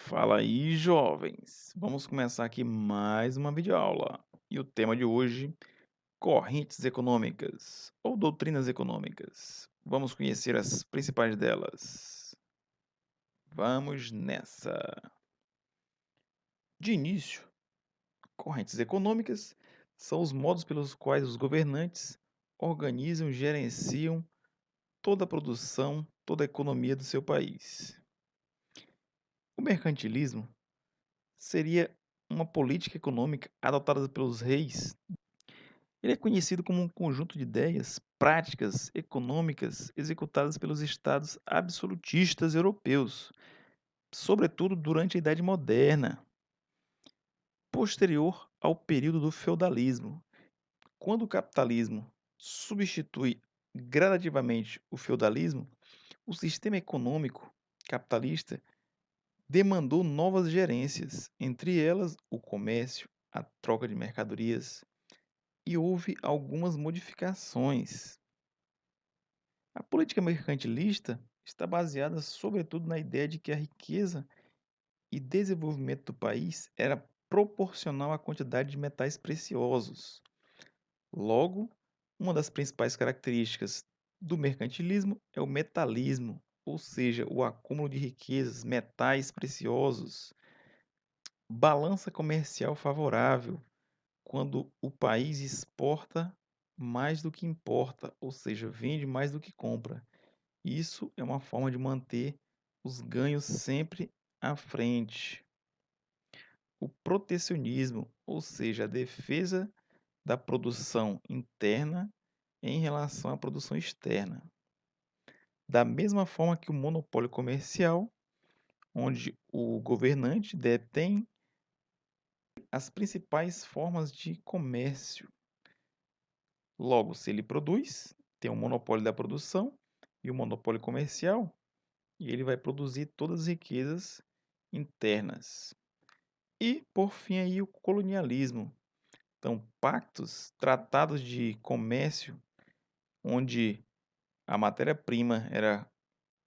Fala aí, jovens! Vamos começar aqui mais uma videoaula. E o tema de hoje, correntes econômicas ou doutrinas econômicas. Vamos conhecer as principais delas. Vamos nessa! De início, correntes econômicas são os modos pelos quais os governantes organizam e gerenciam toda a produção, toda a economia do seu país. O mercantilismo seria uma política econômica adotada pelos reis. Ele é conhecido como um conjunto de ideias, práticas econômicas executadas pelos estados absolutistas europeus, sobretudo durante a Idade Moderna, posterior ao período do feudalismo. Quando o capitalismo substitui gradativamente o feudalismo, o sistema econômico capitalista demandou novas gerências, entre elas o comércio, a troca de mercadorias, e houve algumas modificações. A política mercantilista está baseada sobretudo na ideia de que a riqueza e desenvolvimento do país era proporcional à quantidade de metais preciosos. Logo, uma das principais características do mercantilismo é o metalismo, ou seja, o acúmulo de riquezas, metais preciosos, balança comercial favorável, quando o país exporta mais do que importa, ou seja, vende mais do que compra. Isso é uma forma de manter os ganhos sempre à frente. O protecionismo, ou seja, a defesa da produção interna em relação à produção externa. Da mesma forma que o monopólio comercial, onde o governante detém as principais formas de comércio. Logo, se ele produz, tem um monopólio da produção e o monopólio comercial, e ele vai produzir todas as riquezas internas. E, por fim, aí, o colonialismo. Então, pactos, tratados de comércio, onde a matéria-prima era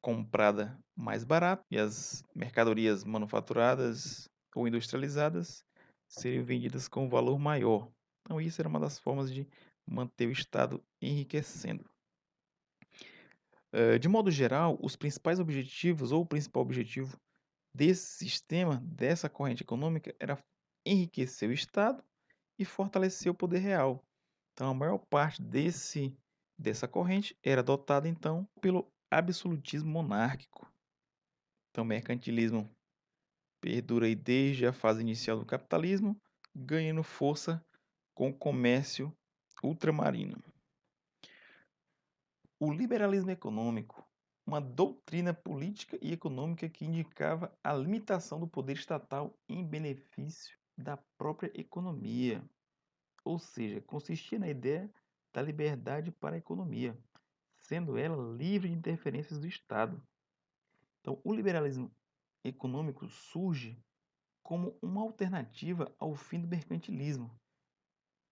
comprada mais barato e as mercadorias manufaturadas ou industrializadas seriam vendidas com valor maior. Então, isso era uma das formas de manter o Estado enriquecendo. De modo geral, os principais objetivos ou o principal objetivo desse sistema, dessa corrente econômica, era enriquecer o Estado e fortalecer o poder real. Então, a maior parte dessa corrente era adotada, então, pelo absolutismo monárquico. Então, o mercantilismo perdura aí desde a fase inicial do capitalismo, ganhando força com o comércio ultramarino. O liberalismo econômico, uma doutrina política e econômica que indicava a limitação do poder estatal em benefício da própria economia, ou seja, consistia na ideia da liberdade para a economia, sendo ela livre de interferências do Estado. Então, o liberalismo econômico surge como uma alternativa ao fim do mercantilismo,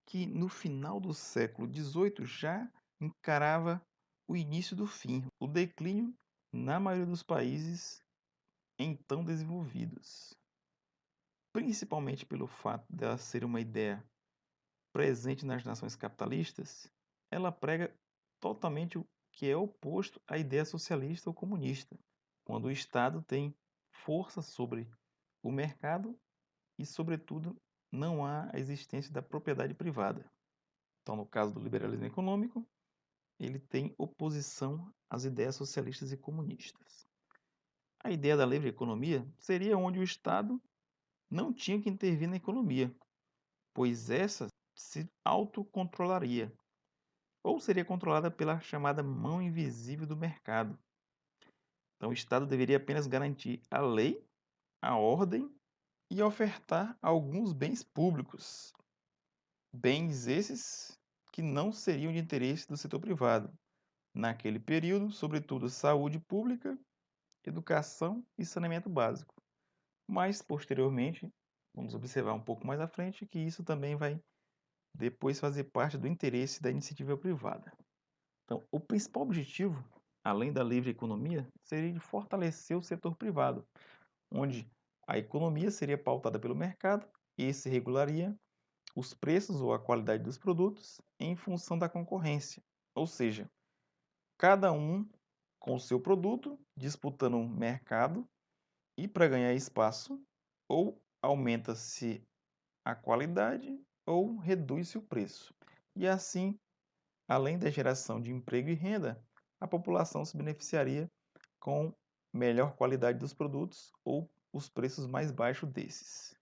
que no final do século XVIII já encarava o início do fim, o declínio na maioria dos países então desenvolvidos. Principalmente pelo fato dela ser uma ideia presente nas nações capitalistas, ela prega totalmente o que é oposto à ideia socialista ou comunista, quando o Estado tem força sobre o mercado e, sobretudo, não há a existência da propriedade privada. Então, no caso do liberalismo econômico, ele tem oposição às ideias socialistas e comunistas. A ideia da livre economia seria onde o Estado não tinha que intervir na economia, pois essa se autocontrolaria, ou seria controlada pela chamada mão invisível do mercado. Então, o Estado deveria apenas garantir a lei, a ordem e ofertar alguns bens públicos. Bens esses que não seriam de interesse do setor privado. Naquele período, sobretudo saúde pública, educação e saneamento básico. Mas, posteriormente, vamos observar um pouco mais à frente que isso também vai depois fazer parte do interesse da iniciativa privada. Então, o principal objetivo, além da livre economia, seria de fortalecer o setor privado, onde A economia seria pautada pelo mercado, esse regularia os preços ou a qualidade dos produtos em função da concorrência, ou seja, cada um com o seu produto disputando um mercado e para ganhar espaço, ou aumenta-se a qualidade ou reduz-se o preço. E assim, além da geração de emprego e renda, a população se beneficiaria com melhor qualidade dos produtos ou os preços mais baixos desses.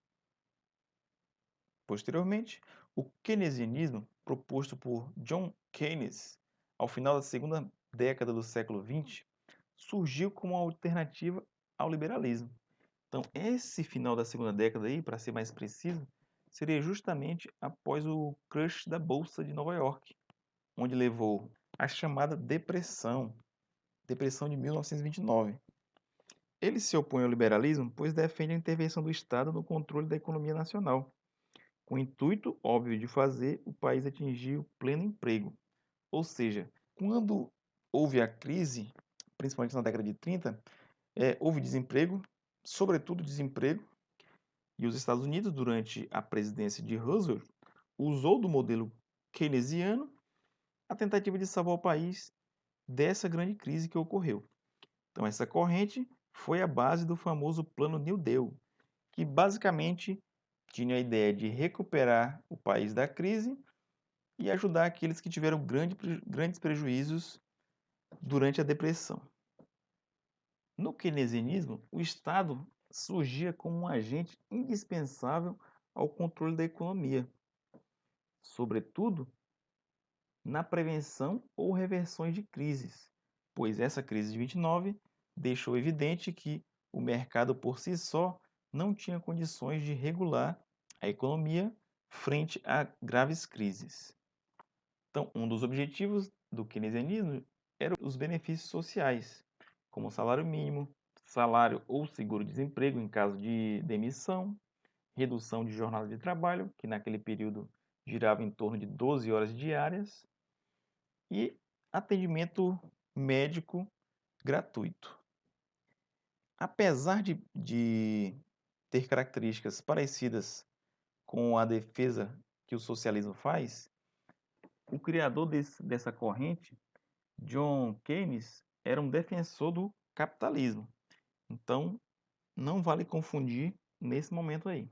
Posteriormente, o keynesianismo, proposto por John Keynes ao final da segunda década do século XX, surgiu como uma alternativa ao liberalismo. Então, esse final da segunda década aí, para ser mais preciso, seria justamente após o crash da Bolsa de Nova York, onde levou a chamada Depressão de 1929. Ele se opõe ao liberalismo, pois defende a intervenção do Estado no controle da economia nacional, com o intuito óbvio de fazer o país atingir o pleno emprego. Ou seja, quando houve a crise, principalmente na década de 30, houve desemprego, sobretudo desemprego, e os Estados Unidos, durante a presidência de Roosevelt, usou do modelo keynesiano a tentativa de salvar o país dessa grande crise que ocorreu. Então, essa corrente foi a base do famoso Plano New Deal, que basicamente tinha a ideia de recuperar o país da crise e ajudar aqueles que tiveram grandes prejuízos durante a depressão. No keynesianismo, o Estado surgia como um agente indispensável ao controle da economia, sobretudo na prevenção ou reversões de crises, pois essa crise de 29 deixou evidente que o mercado por si só não tinha condições de regular a economia frente a graves crises. Então, um dos objetivos do keynesianismo eram os benefícios sociais, como salário mínimo, salário ou seguro-desemprego em caso de demissão, redução de jornada de trabalho, que naquele período girava em torno de 12 horas diárias, e atendimento médico gratuito. Apesar de ter características parecidas com a defesa que o socialismo faz, o criador dessa corrente, John Keynes, era um defensor do capitalismo. Então, não vale confundir nesse momento aí.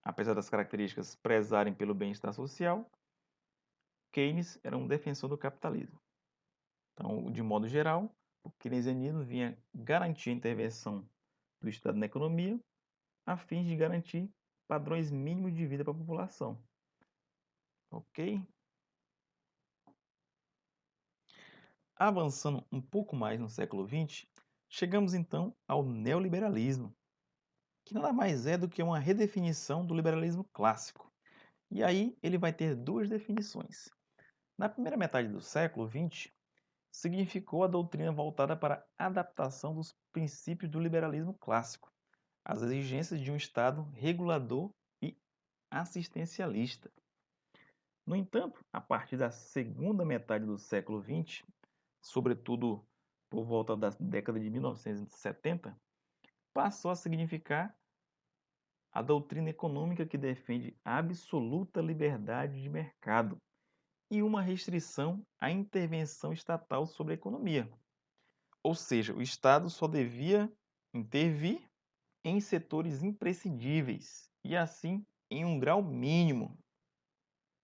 Apesar das características prezarem pelo bem-estar social, Keynes era um defensor do capitalismo. Então, de modo geral, o keynesianismo vinha garantir a intervenção do Estado na economia, a fim de garantir padrões mínimos de vida para a população. Ok? Avançando um pouco mais no século XX, chegamos então ao neoliberalismo, que nada mais é do que uma redefinição do liberalismo clássico. E aí ele vai ter duas definições. Na primeira metade do século XX, significou a doutrina voltada para a adaptação dos princípios do liberalismo clássico às exigências de um Estado regulador e assistencialista. No entanto, a partir da segunda metade do século XX, sobretudo por volta da década de 1970, passou a significar a doutrina econômica que defende a absoluta liberdade de mercado e uma restrição à intervenção estatal sobre a economia. Ou seja, o Estado só devia intervir em setores imprescindíveis e, assim, em um grau mínimo.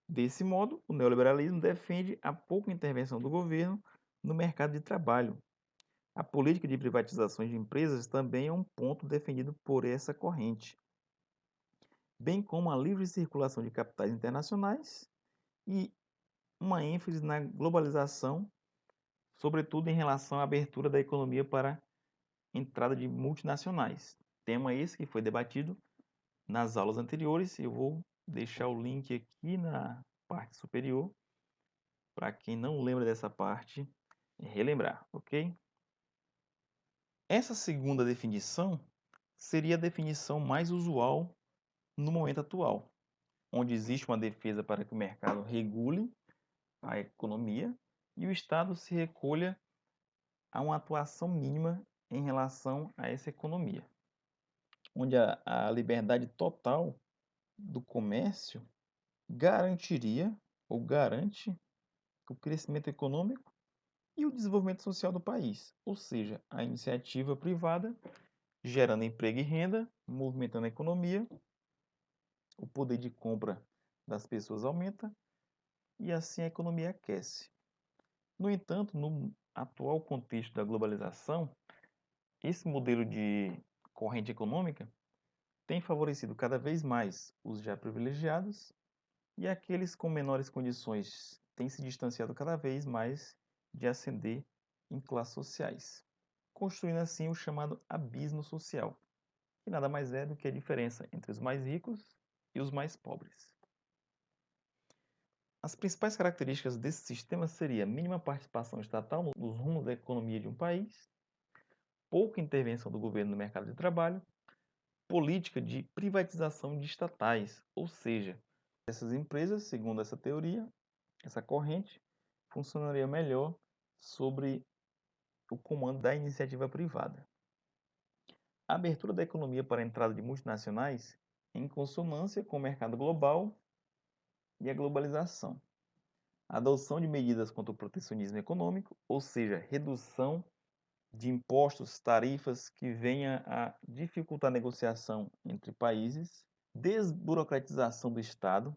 Desse modo, o neoliberalismo defende a pouca intervenção do governo no mercado de trabalho. A política de privatizações de empresas também é um ponto defendido por essa corrente, bem como a livre circulação de capitais internacionais e uma ênfase na globalização, sobretudo em relação à abertura da economia para a entrada de multinacionais. Tema esse que foi debatido nas aulas anteriores. Eu vou deixar o link aqui na parte superior para quem não lembra dessa parte relembrar, ok? Essa segunda definição seria a definição mais usual no momento atual, onde existe uma defesa para que o mercado regule a economia e o Estado se recolha a uma atuação mínima em relação a essa economia. onde a liberdade total do comércio garantiria ou garante o crescimento econômico e o desenvolvimento social do país, ou seja, a iniciativa privada gerando emprego e renda, movimentando a economia, o poder de compra das pessoas aumenta e assim a economia aquece. No entanto, no atual contexto da globalização, esse modelo de corrente econômica tem favorecido cada vez mais os já privilegiados e aqueles com menores condições têm se distanciado cada vez mais de ascender em classes sociais, construindo assim o chamado abismo social, que nada mais é do que a diferença entre os mais ricos e os mais pobres. As principais características desse sistema seria mínima participação estatal nos rumos da economia de um país, pouca intervenção do governo no mercado de trabalho, política de privatização de estatais, ou seja, essas empresas, segundo essa teoria, essa corrente, funcionaria melhor sobre o comando da iniciativa privada. A abertura da economia para a entrada de multinacionais em consonância com o mercado global e a globalização. A adoção de medidas contra o protecionismo econômico, ou seja, redução de impostos, tarifas que venha a dificultar a negociação entre países, desburocratização do Estado,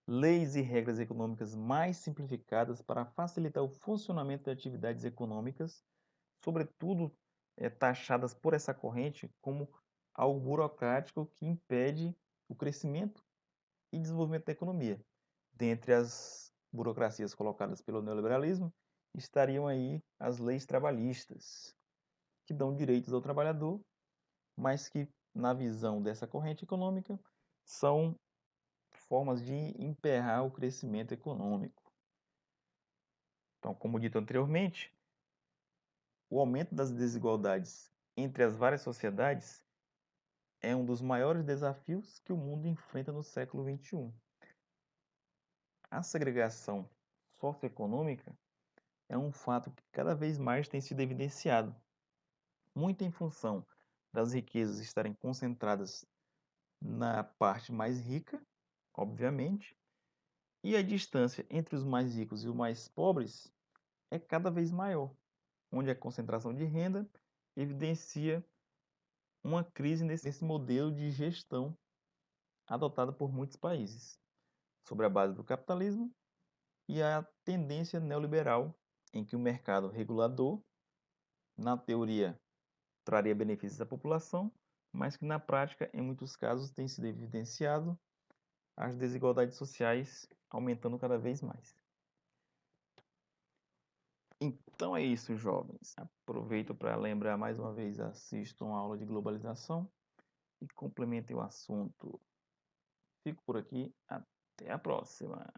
leis e regras econômicas mais simplificadas para facilitar o funcionamento de atividades econômicas, sobretudo taxadas por essa corrente como algo burocrático que impede o crescimento e desenvolvimento da economia. Dentre as burocracias colocadas pelo neoliberalismo, estariam aí as leis trabalhistas, que dão direitos ao trabalhador, mas que, na visão dessa corrente econômica, são formas de emperrar o crescimento econômico. Então, como dito anteriormente, o aumento das desigualdades entre as várias sociedades é um dos maiores desafios que o mundo enfrenta no século XXI. A segregação socioeconômica é um fato que cada vez mais tem sido evidenciado, muito em função das riquezas estarem concentradas na parte mais rica, obviamente, e a distância entre os mais ricos e os mais pobres é cada vez maior, onde a concentração de renda evidencia uma crise nesse modelo de gestão adotado por muitos países, sobre a base do capitalismo e a tendência neoliberal, em que o mercado regulador, na teoria, traria benefícios à população, mas que na prática, em muitos casos, tem sido evidenciado as desigualdades sociais aumentando cada vez mais. Então é isso, jovens. Aproveito para lembrar mais uma vez, assistam a aula de globalização e complementem o assunto. Fico por aqui, até a próxima.